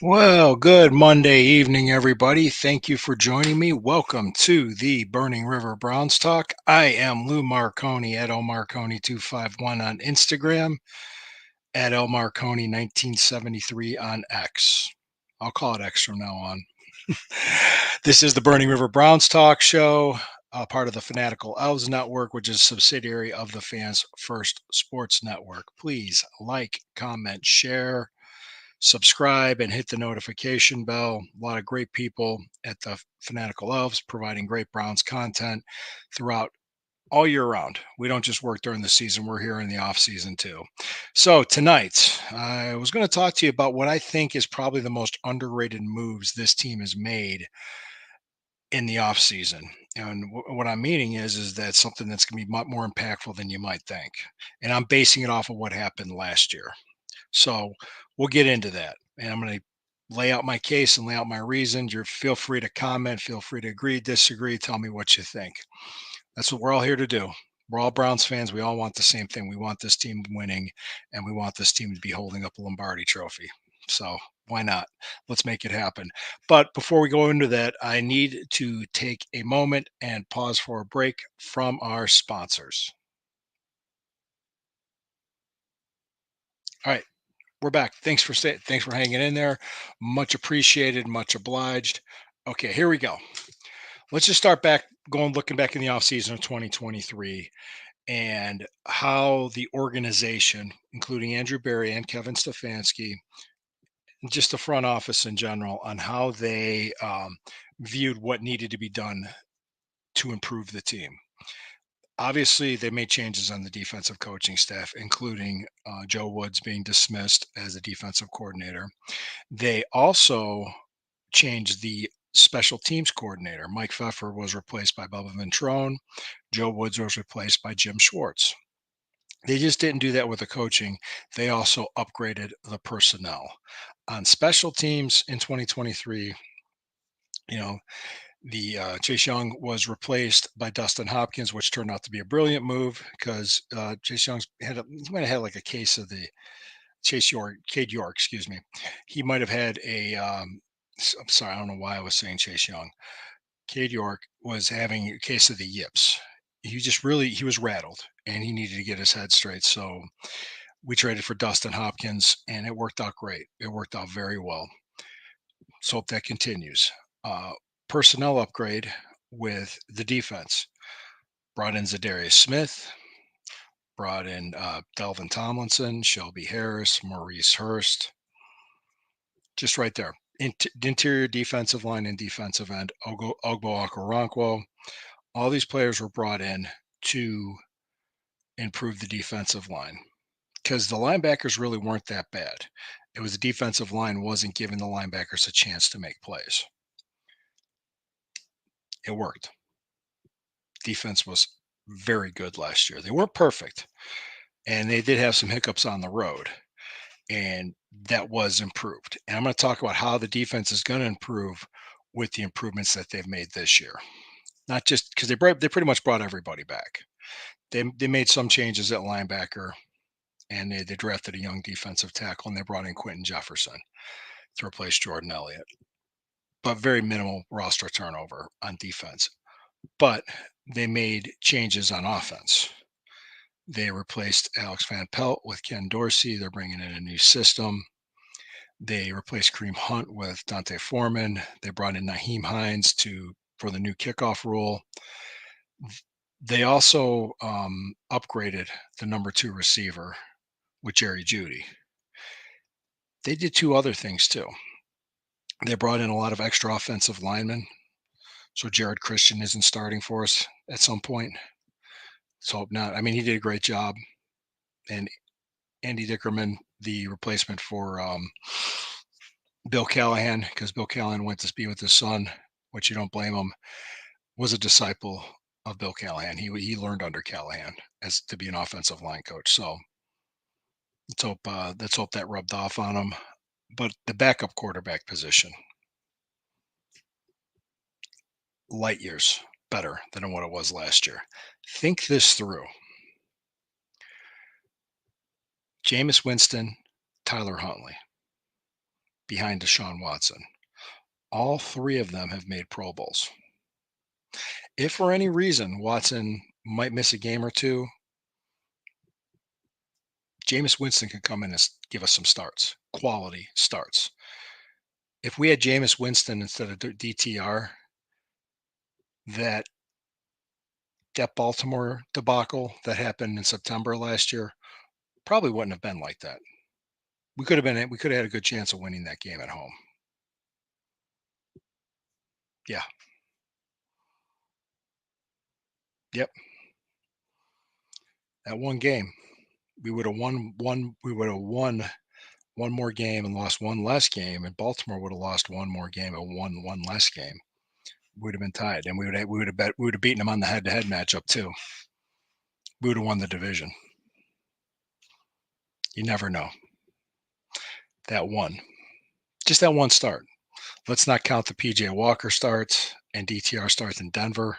Well, good Monday evening, everybody. Thank you for joining me. Welcome to the Burning River Browns Talk. I am Lou Marconi at lmarconi251 on Instagram, at lmarconi1973 on X. I'll call it X from now on. This is the Burning River Browns Talk show, part of the Fanatical Elves Network, which is a subsidiary of the Fans First Sports Network. Please like, comment, share, subscribe, and hit the notification bell. A lot of great people at the Fanatical Elves providing great Browns content throughout all year round. We don't just work during the season, we're here in the off season too. So tonight, I was going to talk to you about what I think is probably the most underrated moves this team has made in the off season. And what I'm meaning is that something that's going to be much more impactful than you might think. And I'm basing it off of what happened last year. So we'll get into that. And I'm going to lay out my case and lay out my reasons. You feel free to comment, feel free to agree, disagree, tell me what you think. That's what we're all here to do. We're all Browns fans. We all want the same thing. We want this team winning, and we want this team to be holding up a Lombardi trophy. So why not? Let's make it happen. But before we go into that, I need to take a moment and pause for a break from our sponsors. All right. We're back. Thanks for hanging in there. Much appreciated, much obliged. Okay, here we go. Let's just start back looking back in the offseason of 2023 and how the organization, including Andrew Berry and Kevin Stefanski, and just the front office in general, on how they viewed what needed to be done to improve the team. Obviously, they made changes on the defensive coaching staff, including Joe Woods being dismissed as a defensive coordinator. They also changed the special teams coordinator. Mike Pfeffer was replaced by Bubba Ventrone. Joe Woods was replaced by Jim Schwartz. They just didn't do that with the coaching. They also upgraded the personnel. On special teams in 2023, the Chase Young was replaced by Dustin Hopkins, which turned out to be a brilliant move because Chase Young's he might have had like a case of the Cade York, excuse me. He might have had I'm sorry, I don't know why I was saying Chase Young. Cade York was having a case of the yips. He was rattled and he needed to get his head straight. So we traded for Dustin Hopkins and it worked out great. It worked out very well. So hope that continues. Personnel upgrade with the defense. Brought in Zadarius Smith, brought in Delvin Tomlinson, Shelby Harris, Maurice Hurst. Just right there. Interior defensive line and defensive end, Ogbo Okoronkwo. All these players were brought in to improve the defensive line because the linebackers really weren't that bad. It was the defensive line wasn't giving the linebackers a chance to make plays. It worked. Defense was very good last year. They weren't perfect, and they did have some hiccups on the road, and that was improved. And I'm going to talk about how the defense is going to improve with the improvements that they've made this year. Not just because they pretty much brought everybody back. They made some changes at linebacker, and they drafted a young defensive tackle, and they brought in Quentin Jefferson to replace Jordan Elliott. But very minimal roster turnover on defense. But they made changes on offense. They replaced Alex Van Pelt with Ken Dorsey. They're bringing in a new system. They replaced Kareem Hunt with Dante Foreman. They brought in Naheem Hines for the new kickoff rule. They also upgraded the number 2 receiver with Jerry Jeudy. They did 2 other things too. They brought in a lot of extra offensive linemen. So Jared Christian isn't starting for us at some point. So hope not. I mean, he did a great job. And Andy Dickerman, the replacement for Bill Callahan, because Bill Callahan went to be with his son, which you don't blame him, was a disciple of Bill Callahan. He learned under Callahan as to be an offensive line coach. So let's hope that rubbed off on him. But the backup quarterback position, light years better than what it was last year. Think this through. Jameis Winston, Tyler Huntley, behind Deshaun Watson. All three of them have made Pro Bowls. If for any reason Watson might miss a game or two, Jameis Winston can come in and give us some starts, quality starts. If we had Jameis Winston instead of DTR, that Baltimore debacle that happened in September last year probably wouldn't have been like that. We could have had a good chance of winning that game at home. Yeah. Yep. That one game, we would have won one more game and lost one less game, and Baltimore would have lost one more game and won one less game. We'd have been tied, and we would have beaten them on the head-to-head matchup too. We would have won the division. You never know. That one, just that one start. Let's not count the PJ Walker starts and DTR starts in Denver.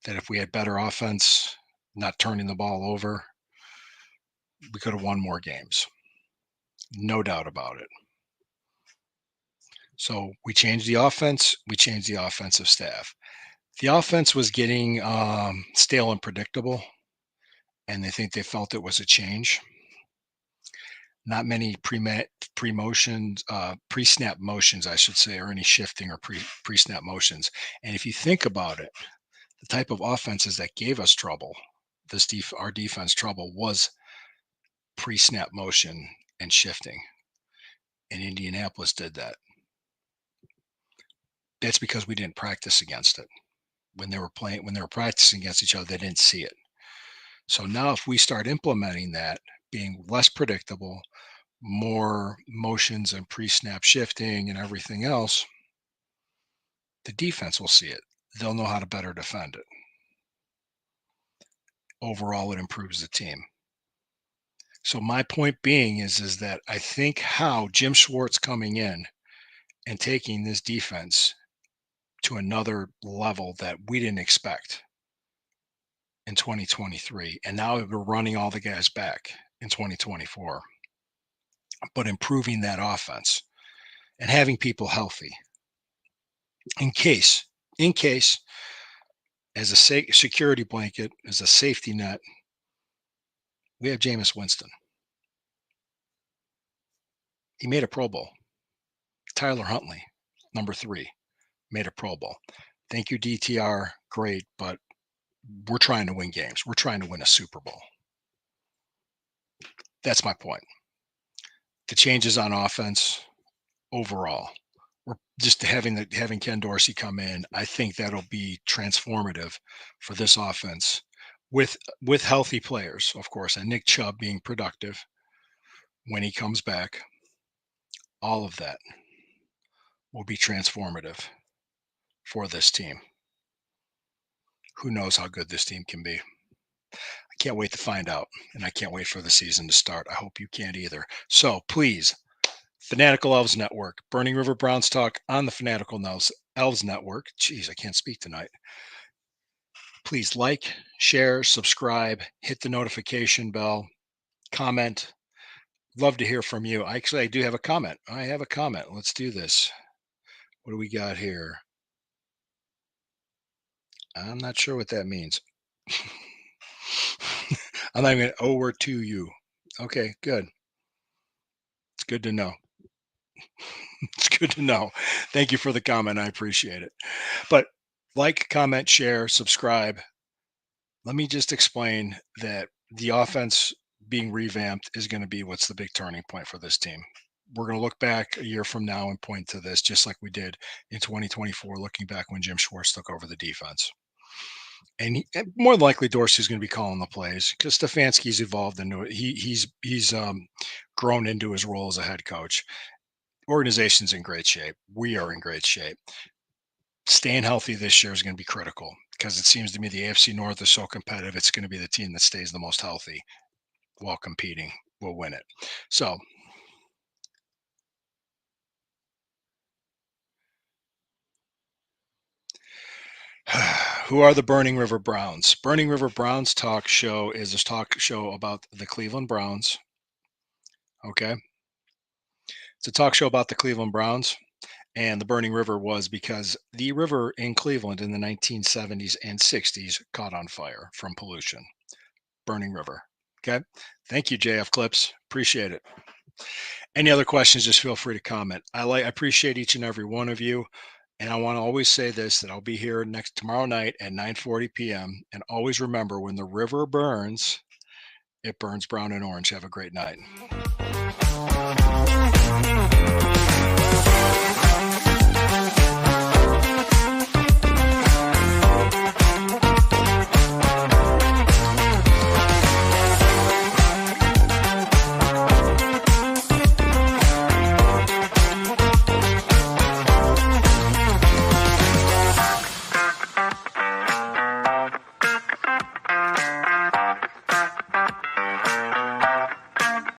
That if we had better offense, not turning the ball over, we could have won more games. No doubt about it. So we changed the offense. We changed the offensive staff. The offense was getting stale and predictable, and they felt it was a change. Not many pre-motions, pre-snap motions, I should say, or any shifting or pre-snap motions. And if you think about it, the type of offenses that gave us trouble, our defense trouble, was pre-snap motion and shifting. And Indianapolis did that. That's because we didn't practice against it. When they were practicing against each other, they didn't see it. So now if we start implementing that, being less predictable, more motions and pre-snap shifting and everything else, the defense will see it. They'll know how to better defend it. Overall, it improves the team. So my point being is that I think how Jim Schwartz coming in and taking this defense to another level that we didn't expect in 2023, and now we're running all the guys back in 2024, but improving that offense and having people healthy in case as a security blanket, as a safety net, we have Jameis Winston. He made a Pro Bowl. Tyler Huntley, number 3, made a Pro Bowl. Thank you, DTR. Great, but we're trying to win games. We're trying to win a Super Bowl. That's my point. The changes on offense overall, we're just having Ken Dorsey come in. I think that'll be transformative for this offense with healthy players, of course, and Nick Chubb being productive when he comes back. All of that will be transformative for this team. Who knows how good this team can be? I can't wait to find out, and I can't wait for the season to start. I hope you can't either. So please, Fanatical Elves Network, Burning River Browns Talk on the Fanatical Elves Network. Jeez, I can't speak tonight. Please like, share, subscribe, hit the notification bell, comment. Love to hear from you. Actually, I do have a comment. I have a comment. Let's do this. What do we got here? I'm not sure what that means. I'm not even over to you. Okay, good. It's good to know. It's good to know. Thank you for the comment. I appreciate it. But like, comment, share, subscribe. Let me just explain that the offense being revamped is going to be what's the big turning point for this team. We're going to look back a year from now and point to this, just like we did in 2024, looking back when Jim Schwartz took over the defense. And more than likely, Dorsey's going to be calling the plays because Stefanski's evolved into it. He's grown into his role as a head coach. Organization's in great shape. We are in great shape. Staying healthy this year is going to be critical. because it seems to me the AFC North is so competitive. It's going to be the team that stays the most healthy while competing will win it. So, who are the Burning River Browns? Burning River Browns talk show is a talk show about the Cleveland Browns. Okay. It's a talk show about the Cleveland Browns. And the Burning River was because the river in Cleveland in the 1970s and 60s caught on fire from pollution. Burning River. Okay. Thank you, JF Clips. Appreciate it. Any other questions, just feel free to comment. I appreciate each and every one of you. And I want to always say this, that I'll be here next tomorrow night at 9:40 p.m. And always remember, when the river burns, it burns brown and orange. Have a great night.